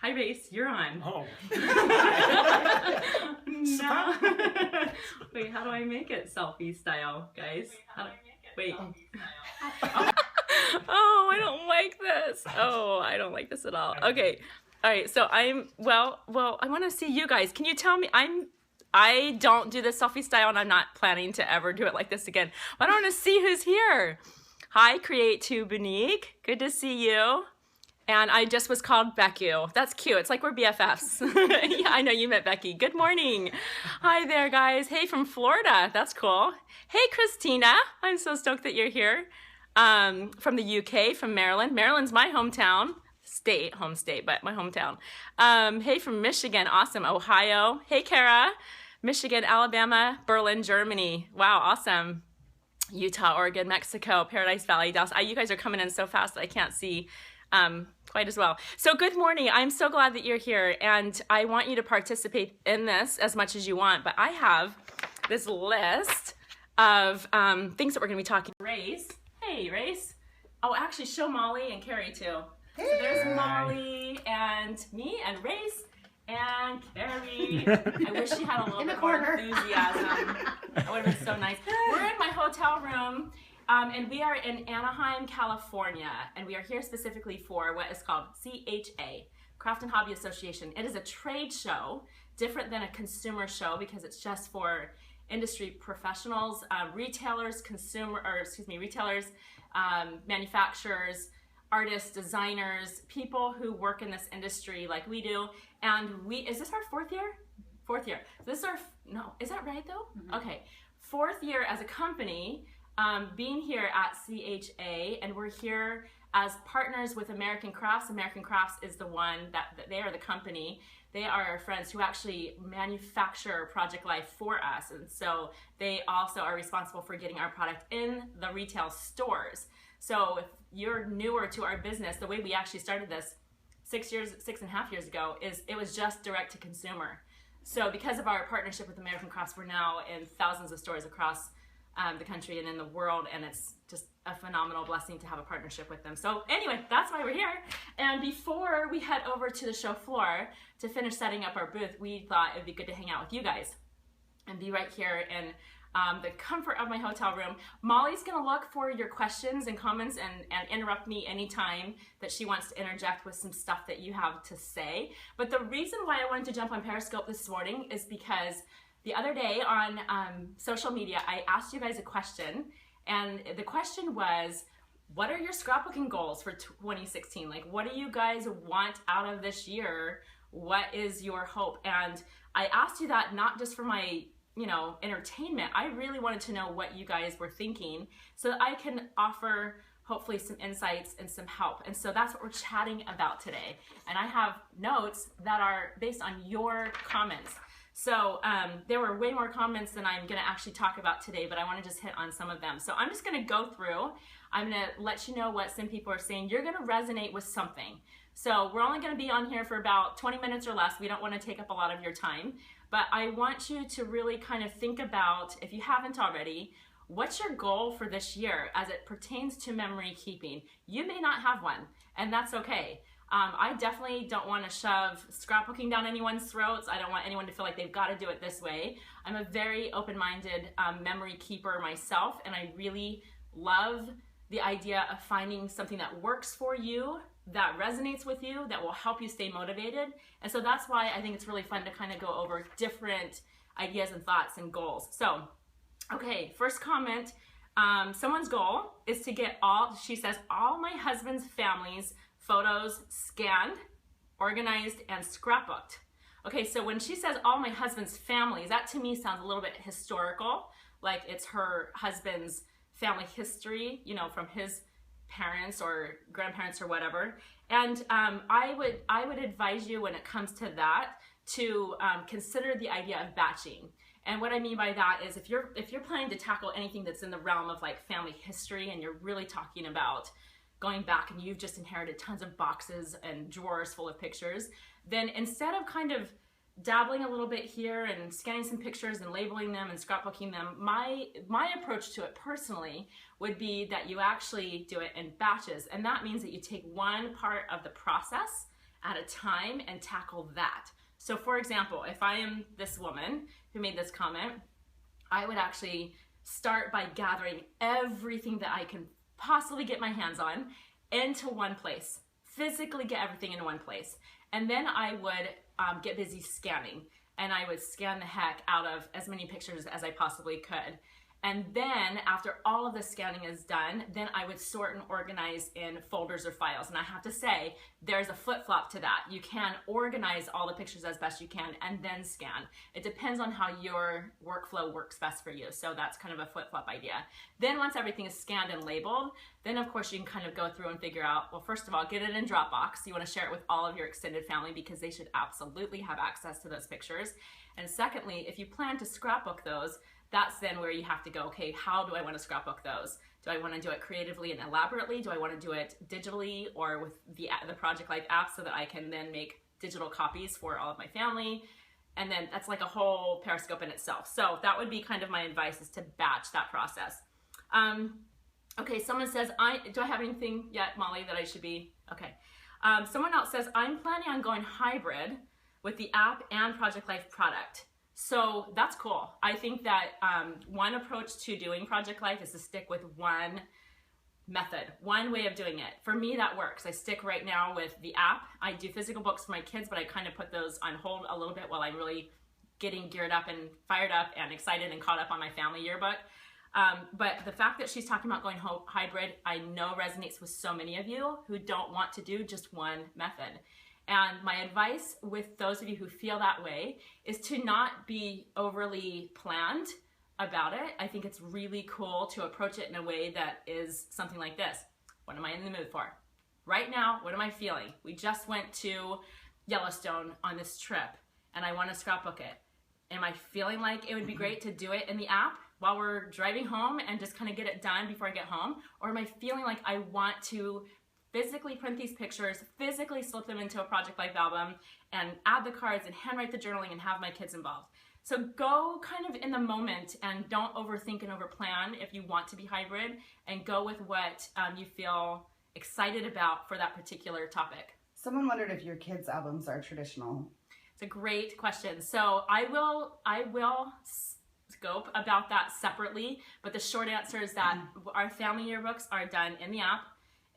Hi, Race, you're on. Oh. No. Wait, how do I make it selfie style, guys? Wait. Oh, I don't like this. Oh, I don't like this at all. Okay. All right. So well, I want to see you guys. Can you tell me, I don't do the selfie style and I'm not planning to ever do it like this again. But I want to see who's here. Hi, Create to Bonique. Good to see you. And I just was called Becky. That's cute. It's like we're BFFs. Yeah, I know you met Becky. Good morning. Hi there, guys. Hey, from Florida. That's cool. Hey, Christina. I'm so stoked that you're here. From the UK, from Maryland. Maryland's my hometown. Home state, but my hometown. Hey, from Michigan. Awesome. Ohio. Hey, Kara. Michigan, Alabama, Berlin, Germany. Wow, awesome. Utah, Oregon, Mexico, Paradise Valley, Dallas. You guys are coming in so fast that I can't see quite as well. So good morning. I'm so glad that you're here, and I want you to participate in this as much as you want, but I have this list of things that we're going to be talking. Race. Hey, Race. Oh, actually, show Molly and Carrie, too. Hey. So there's Molly and me and Race and Carrie. I wish she had a little bit more enthusiasm. That would have been so nice. We're in my hotel room. And we are in Anaheim, California, and we are here specifically for what is called CHA, Craft and Hobby Association. It is a trade show, different than a consumer show because it's just for industry professionals, retailers, manufacturers, artists, designers, people who work in this industry like we do. And is this our fourth year? Fourth year. This is is that right though? Mm-hmm. Okay, fourth year as a company. Being here at CHA, and we're here as partners with American Crafts. American Crafts is the one that they are the company. They are our friends who actually manufacture Project Life for us, and so they also are responsible for getting our product in the retail stores. So if you're newer to our business, the way we actually started this 6.5 years ago is it was just direct to consumer. So because of our partnership with American Crafts, we're now in thousands of stores across the country and in the world, and it's just a phenomenal blessing to have a partnership with them. So anyway, that's why we're here. And before we head over to the show floor to finish setting up our booth, we thought it'd be good to hang out with you guys and be right here in the comfort of my hotel room. Molly's gonna look for your questions and comments and interrupt me anytime that she wants to interject with some stuff that you have to say. But the reason why I wanted to jump on Periscope this morning is because the other day on social media, I asked you guys a question, and the question was, what are your scrapbooking goals for 2016? Like, what do you guys want out of this year? What is your hope? And I asked you that not just for my, entertainment. I really wanted to know what you guys were thinking so that I can offer hopefully some insights and some help. And so that's what we're chatting about today. And I have notes that are based on your comments. So there were way more comments than I'm gonna actually talk about today, but I wanna just hit on some of them. So I'm just gonna go through, I'm gonna let you know what some people are saying. You're gonna resonate with something. So we're only gonna be on here for about 20 minutes or less. We don't wanna take up a lot of your time, but I want you to really kind of think about, if you haven't already, what's your goal for this year as it pertains to memory keeping? You may not have one, and that's okay. I definitely don't want to shove scrapbooking down anyone's throats. I don't want anyone to feel like they've got to do it this way. I'm a very open-minded memory keeper myself, and I really love the idea of finding something that works for you, that resonates with you, that will help you stay motivated. And so that's why I think it's really fun to kind of go over different ideas and thoughts and goals. So, okay, first comment. Someone's goal is to get she says, all my husband's family's photos scanned, organized, and scrapbooked. Okay, so when she says all my husband's families, that to me sounds a little bit historical, like it's her husband's family history, from his parents or grandparents or whatever. And I would advise you when it comes to that to consider the idea of batching. And what I mean by that is if you're planning to tackle anything that's in the realm of like family history, and you're really talking about going back and you've just inherited tons of boxes and drawers full of pictures, then instead of kind of dabbling a little bit here and scanning some pictures and labeling them and scrapbooking them, my approach to it personally would be that you actually do it in batches. And that means that you take one part of the process at a time and tackle that. So for example, if I am this woman who made this comment, I would actually start by gathering everything that I can possibly get my hands on into one place, physically get everything in one place. And then I would get busy scanning, and I would scan the heck out of as many pictures as I possibly could. And then after all of the scanning is done, then I would sort and organize in folders or files. And I have to say, there's a flip-flop to that. You can organize all the pictures as best you can and then scan. It depends on how your workflow works best for you. So that's kind of a flip-flop idea. Then once everything is scanned and labeled, then of course you can kind of go through and figure out, well, first of all, get it in Dropbox. You want to share it with all of your extended family because they should absolutely have access to those pictures. And secondly, if you plan to scrapbook those, that's then where you have to go, okay, how do I want to scrapbook those? Do I want to do it creatively and elaborately? Do I want to do it digitally or with the Project Life app so that I can then make digital copies for all of my family? And then that's like a whole Periscope in itself. So that would be kind of my advice, is to batch that process. Okay, someone says, do I have anything yet, Molly, that I should be? Okay. Someone else says, I'm planning on going hybrid with the app and Project Life product. So that's cool. I think that one approach to doing Project Life is to stick with one method, one way of doing it. For me, that works. I stick right now with the app. I do physical books for my kids, but I kind of put those on hold a little bit while I'm really getting geared up and fired up and excited and caught up on my family yearbook. But the fact that she's talking about going hybrid, I know resonates with so many of you who don't want to do just one method. And my advice with those of you who feel that way is to not be overly planned about it. I think it's really cool to approach it in a way that is something like this. What am I in the mood for? Right now, what am I feeling? We just went to Yellowstone on this trip and I want to scrapbook it. Am I feeling like it would be great to do it in the app while we're driving home and just kind of get it done before I get home? Or am I feeling like I want to physically print these pictures, physically slip them into a Project Life album, and add the cards and handwrite the journaling and have my kids involved? So go kind of in the moment and don't overthink and overplan if you want to be hybrid, and go with what you feel excited about for that particular topic. Someone wondered if your kids' albums are traditional. It's a great question. So I will scope about that separately, but the short answer is that our family yearbooks are done in the app.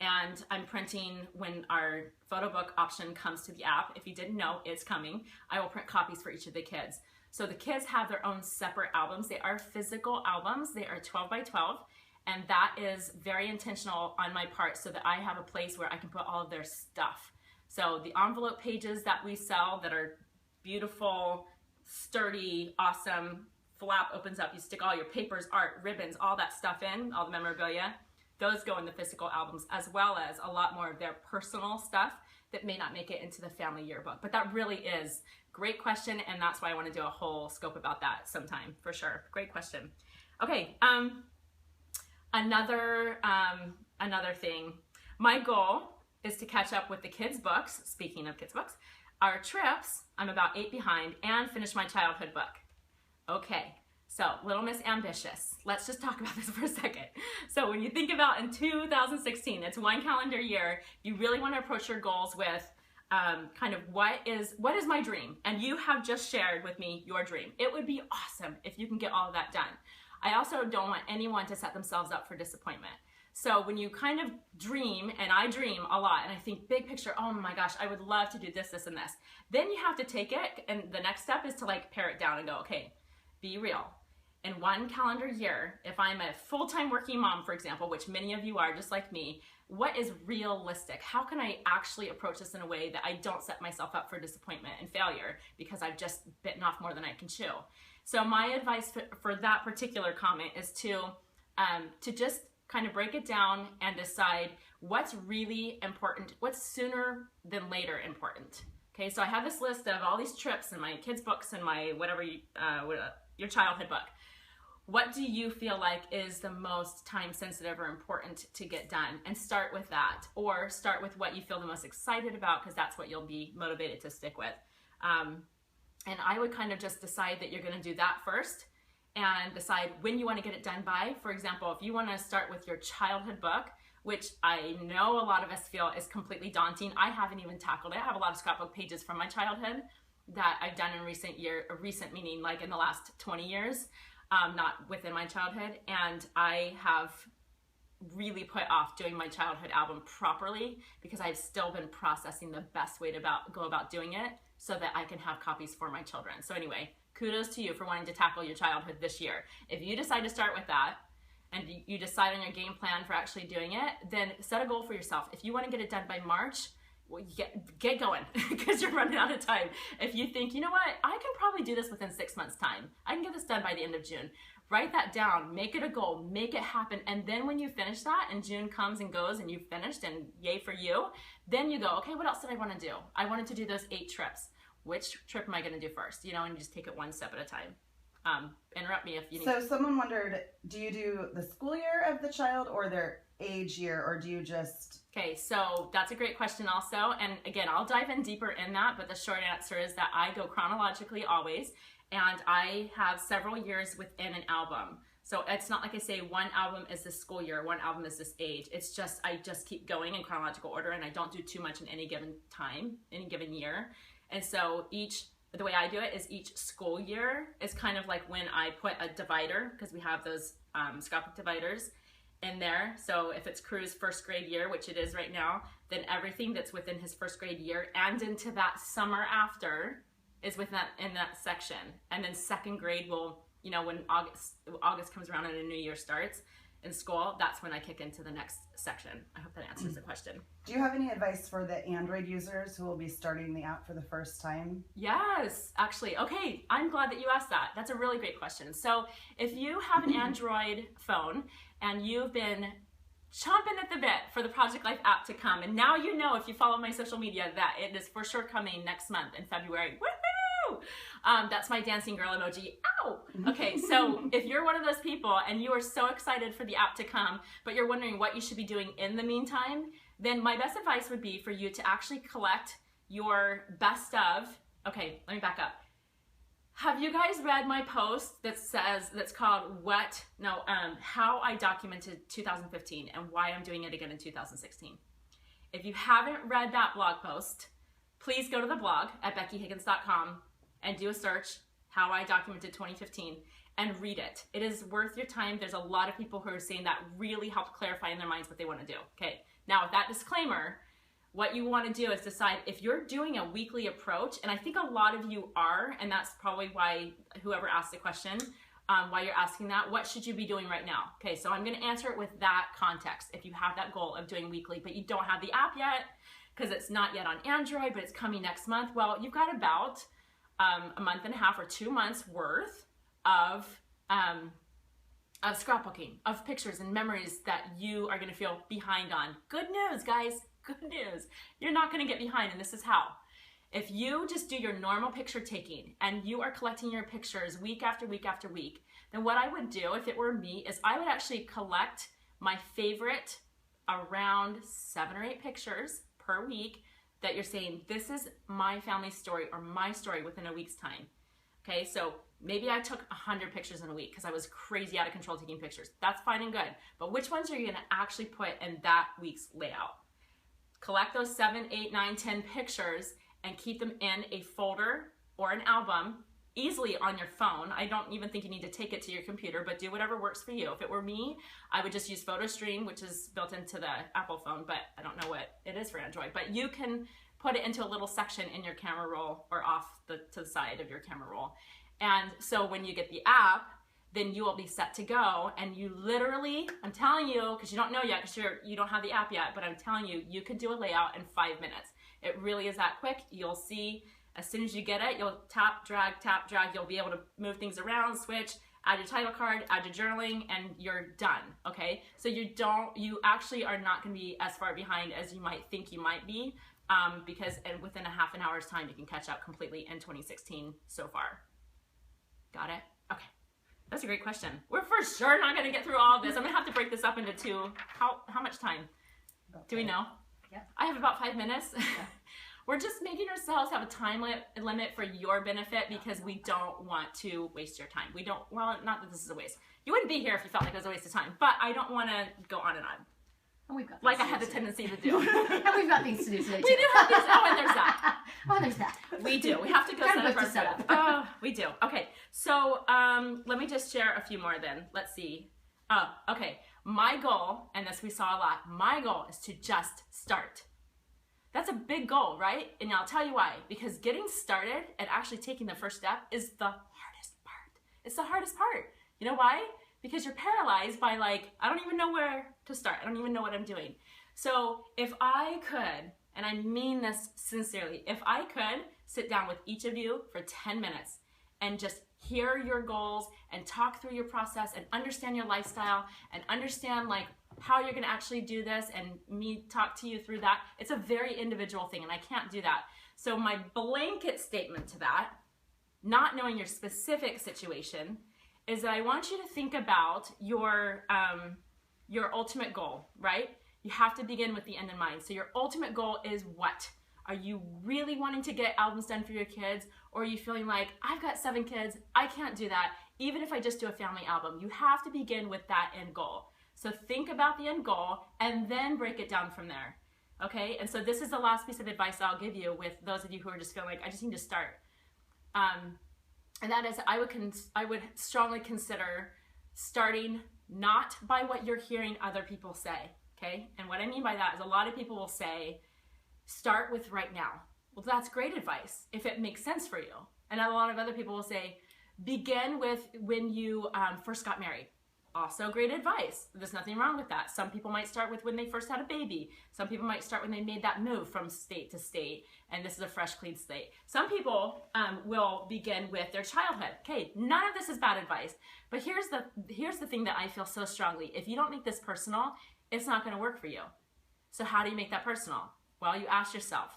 And I'm printing when our photo book option comes to the app. If you didn't know, it's coming. I will print copies for each of the kids. So the kids have their own separate albums. They are physical albums. They are 12 by 12. And that is very intentional on my part so that I have a place where I can put all of their stuff. So the envelope pages that we sell that are beautiful, sturdy, awesome, flap opens up. You stick all your papers, art, ribbons, all that stuff in, all the memorabilia. Those go in the physical albums, as well as a lot more of their personal stuff that may not make it into the family yearbook. But that really is a great question, and that's why I want to do a whole scope about that sometime, for sure. Great question. Okay, another thing. My goal is to catch up with the kids' books, speaking of kids' books, our trips, I'm about 8 behind, and finish my childhood book. Okay. So, Little Miss Ambitious. Let's just talk about this for a second. So when you think about in 2016, it's one calendar year, you really want to approach your goals with kind of what is my dream? And you have just shared with me your dream. It would be awesome if you can get all of that done. I also don't want anyone to set themselves up for disappointment. So when you kind of dream, and I dream a lot, and I think big picture, oh my gosh, I would love to do this, this, and this. Then you have to take it, and the next step is to like pare it down and go, okay, be real. In one calendar year, if I'm a full-time working mom, for example, which many of you are just like me, what is realistic? How can I actually approach this in a way that I don't set myself up for disappointment and failure because I've just bitten off more than I can chew? So my advice for that particular comment is to just kind of break it down and decide what's really important, what's sooner than later important. Okay, so I have this list of all these trips and my kids' books and my your childhood book. What do you feel like is the most time sensitive or important to get done? And start with that, or start with what you feel the most excited about, because that's what you'll be motivated to stick with. And I would kind of just decide that you're going to do that first and decide when you want to get it done by. For example, if you want to start with your childhood book, which I know a lot of us feel is completely daunting. I haven't even tackled it. I have a lot of scrapbook pages from my childhood that I've done in recent meaning like in the last 20 years, not within my childhood. And I have really put off doing my childhood album properly because I've still been processing the best way to go about doing it so that I can have copies for my children. So anyway, kudos to you for wanting to tackle your childhood this year. If you decide to start with that and you decide on your game plan for actually doing it, then set a goal for yourself. If you want to get it done by March, well, get going because you're running out of time. If you think, you know what, I can probably do this within 6 months' time. I can get this done by the end of June. Write that down, make it a goal, make it happen. And then when you finish that and June comes and goes and you've finished and yay for you, then you go, okay, what else did I want to do? I wanted to do those 8 trips. Which trip am I going to do first? You know, and you just take it one step at a time. Interrupt me if you need. So someone wondered, do you do the school year of the child or their age year, or do you just... Okay, so that's a great question also. And again, I'll dive in deeper in that, but the short answer is that I go chronologically always, and I have several years within an album. So it's not like I say one album is this school year, one album is this age. It's just, I just keep going in chronological order, and I don't do too much in any given time, any given year. And so the way I do it is each school year is kind of like when I put a divider, because we have those scrapbook dividers in there. So if it's Crew's first grade year, which it is right now, then everything that's within his first grade year and into that summer after is in that section. And then second grade will, you know, when August comes around and a new year starts in school, that's when I kick into the next section. I hope that answers the question. Do you have any advice for the Android users who will be starting the app for the first time? Yes, actually. Okay, I'm glad that you asked that. That's a really great question. So if you have an Android phone and you've been chomping at the bit for the Project Life app to come, and now you know if you follow my social media that it is for sure coming next month in February. Woohoo! That's my dancing girl emoji. Ow! Okay, so if you're one of those people and you are so excited for the app to come, but you're wondering what you should be doing in the meantime, then my best advice would be for you to actually collect your best of. Okay, let me back up. Have you guys read my post that's called How I Documented 2015 and Why I'm Doing It Again in 2016? If you haven't read that blog post, please go to the blog at beckyhiggins.com and do a search, How I Documented 2015, and read it. It is worth your time. There's a lot of people who are saying that really helped clarify in their minds what they want to do. Okay, now with that disclaimer, what you want to do is decide if you're doing a weekly approach, and I think a lot of you are, and that's probably why whoever asked the question, why you're asking that, what should you be doing right now? Okay, so I'm going to answer it with that context. If you have that goal of doing weekly, but you don't have the app yet, because it's not yet on Android, but it's coming next month, well, you've got about a month and a half or 2 months worth of scrapbooking, of pictures and memories that you are going to feel behind on. Good news, guys. Good news. You're not going to get behind, and this is how. If you just do your normal picture taking and you are collecting your pictures week after week after week, then what I would do if it were me is I would actually collect my favorite around 7 or 8 pictures per week that you're saying, this is my family story or my story within a week's time. Okay, so maybe I took 100 pictures in a week because I was crazy out of control taking pictures. That's fine and good. But which ones are you going to actually put in that week's layout? Collect those 7, 8, 9, 10 pictures and keep them in a folder or an album, easily on your phone. I don't even think you need to take it to your computer, but do whatever works for you. If it were me, I would just use PhotoStream, which is built into the Apple phone, but I don't know what it is for Android. But you can put it into a little section in your camera roll or off to the side of your camera roll. And so when you get the app, then you will be set to go, and you literally, I'm telling you, because you don't know yet, because you don't have the app yet, but I'm telling you, you could do a layout in 5 minutes. It really is that quick. You'll see as soon as you get it, you'll tap, drag, you'll be able to move things around, switch, add your title card, add your journaling, and you're done, okay? So you actually are not gonna be as far behind as you might think you might be, because within a half an hour's time, you can catch up completely in 2016 so far. Got it? Okay. That's a great question. We're for sure not going to get through all of this. I'm going to have to break this up into 2. How much time? Do we know? Yeah. I have about 5 minutes. Yeah. We're just making ourselves have a time limit for your benefit because we don't want to waste your time. We don't, well, not that this is a waste. You wouldn't be here if you felt like it was a waste of time, but I don't want to go on and on. And we've got like I had the tendency to do. And we've got things to do today, too. We do have things. Oh, and there's that. Oh, there's that. We do. We have to go set up our setup. Oh, we do. Okay. So let me just share a few more then. Let's see. Oh, okay. My goal, and this we saw a lot, my goal is to just start. That's a big goal, right? And I'll tell you why. Because getting started and actually taking the first step is the hardest part. It's the hardest part. You know why? Because you're paralyzed by like, I don't even know where to start. I don't even know what I'm doing. So if I could, and I mean this sincerely, if I could sit down with each of you for 10 minutes and just hear your goals and talk through your process and understand your lifestyle and understand like how you're gonna actually do this and me talk to you through that, it's a very individual thing and I can't do that. So my blanket statement to that, not knowing your specific situation, is that I want you to think about your ultimate goal, right? You have to begin with the end in mind. So your ultimate goal is what? Are you really wanting to get albums done for your kids? Or are you feeling like, I've got 7 kids, I can't do that, even if I just do a family album? You have to begin with that end goal. So think about the end goal and then break it down from there, okay? And so this is the last piece of advice I'll give you with those of you who are just feeling like, I just need to start. And that is, I would strongly consider starting not by what you're hearing other people say, okay? And what I mean by that is a lot of people will say, start with right now. Well, that's great advice if it makes sense for you. And a lot of other people will say, begin with when you first got married. Also great advice. There's nothing wrong with that. Some people might start with when they first had a baby. Some people might start when they made that move from state to state, and this is a fresh, clean slate. Some people will begin with their childhood. Okay, none of this is bad advice, but here's the thing that I feel so strongly. If you don't make this personal, it's not gonna work for you. So how do you make that personal? Well, you ask yourself,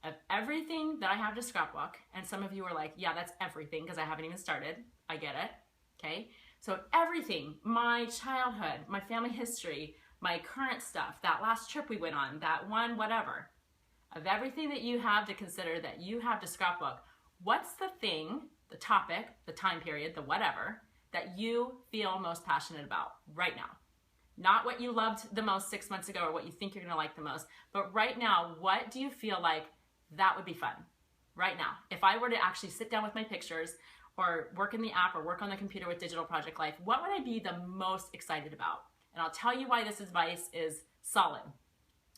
of everything that I have to scrapbook, and some of you are like, yeah, that's everything because I haven't even started. I get it, okay? So everything, my childhood, my family history, my current stuff, that last trip we went on, that one, whatever, of everything that you have to consider that you have to scrapbook, what's the thing, the topic, the time period, the whatever, that you feel most passionate about right now? Not what you loved the most 6 months ago or what you think you're gonna like the most, but right now, what do you feel like that would be fun? Right now, if I were to actually sit down with my pictures or work in the app or work on the computer with Digital Project Life, what would I be the most excited about? And I'll tell you why this advice is solid.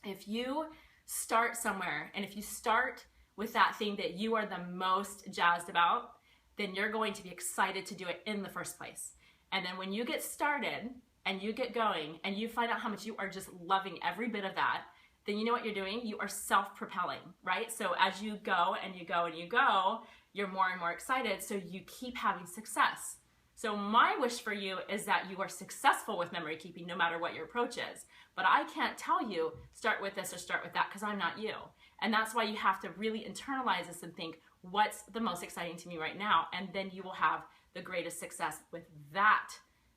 If you start somewhere and if you start with that thing that you are the most jazzed about, then you're going to be excited to do it in the first place. And then when you get started and you get going and you find out how much you are just loving every bit of that, then you know what you're doing? You are self-propelling, right? So as you go and you go and you go, you're more and more excited, so you keep having success. So my wish for you is that you are successful with memory keeping no matter what your approach is. But I can't tell you, start with this or start with that, because I'm not you. And that's why you have to really internalize this and think, what's the most exciting to me right now? And then you will have the greatest success with that.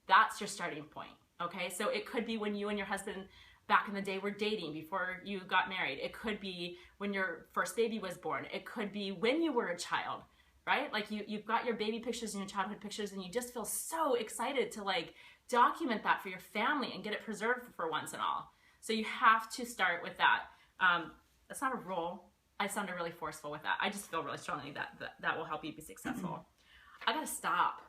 That's your starting point, okay? So it could be when you and your husband back in the day were dating before you got married. It could be when your first baby was born. It could be when you were a child, right? Like you've got your baby pictures and your childhood pictures and you just feel so excited to like document that for your family and get it preserved for once and all. So you have to start with that. That's not a rule. I sounded really forceful with that. I just feel really strongly that will help you be successful. I gotta stop.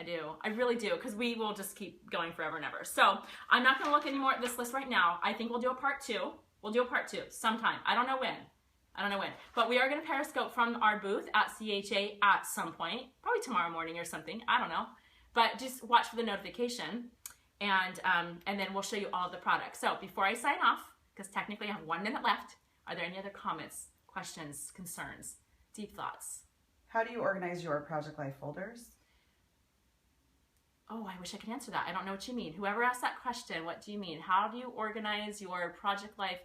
I do. I really do, because we will just keep going forever and ever. So I'm not going to look anymore at this list right now. I think we'll do a part 2. We'll do a part 2 sometime. I don't know when. But we are going to Periscope from our booth at CHA at some point. Probably tomorrow morning or something. I don't know. But just watch for the notification. And then we'll show you all of the products. So before I sign off, because technically I have 1 minute left, are there any other comments, questions, concerns, deep thoughts? How do you organize your Project Life folders? Oh, I wish I could answer that. I don't know what you mean. Whoever asked that question, what do you mean? How do you organize your Project Life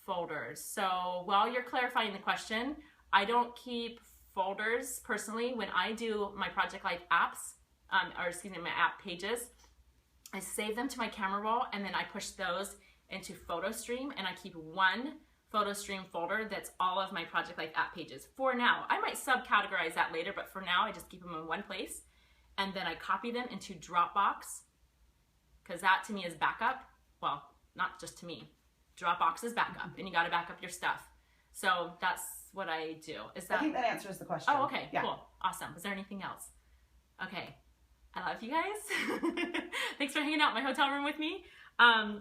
folders? So while you're clarifying the question, I don't keep folders personally. When I do my Project Life apps, my app pages, I save them to my camera roll and then I push those into PhotoStream and I keep one PhotoStream folder that's all of my Project Life app pages for now. I might subcategorize that later, but for now I just keep them in one place. And then I copy them into Dropbox, because that to me is backup. Well, not just to me. Dropbox is backup, and you got to back up your stuff. So that's what I do. Is that? I think that answers the question. Oh, okay, yeah. Cool, awesome. Was there anything else? Okay, I love you guys. Thanks for hanging out in my hotel room with me.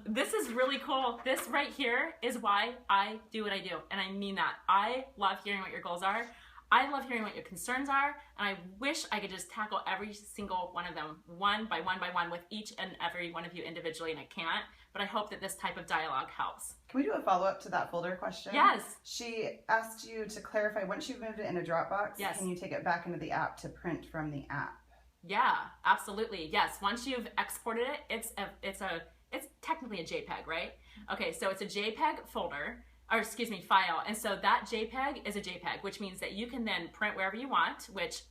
This is really cool. This right here is why I do what I do, and I mean that. I love hearing what your goals are. I love hearing what your concerns are, and I wish I could just tackle every single one of them one by one with each and every one of you individually, and I can't, but I hope that this type of dialogue helps. Can we do a follow-up to that folder question? Yes. She asked you to clarify, once you've moved it into Dropbox, yes, can you take it back into the app to print from the app? Yeah, absolutely. Yes, once you've exported it, it's technically a JPEG, right? Okay, so it's a JPEG folder, or excuse me, file. And so that JPEG is a JPEG, which means that you can then print wherever you want, which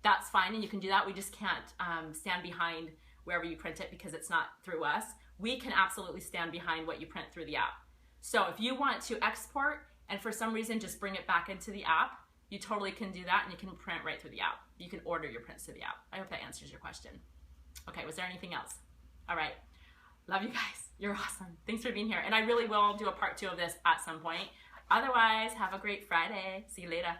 that's fine, and you can do that. We just can't stand behind wherever you print it because it's not through us. We can absolutely stand behind what you print through the app. So if you want to export and for some reason just bring it back into the app, you totally can do that, and you can print right through the app. You can order your prints through the app. I hope that answers your question. Okay, was there anything else? All right. Love you guys. You're awesome. Thanks for being here. And I really will do a part 2 of this at some point. Otherwise, have a great Friday. See you later.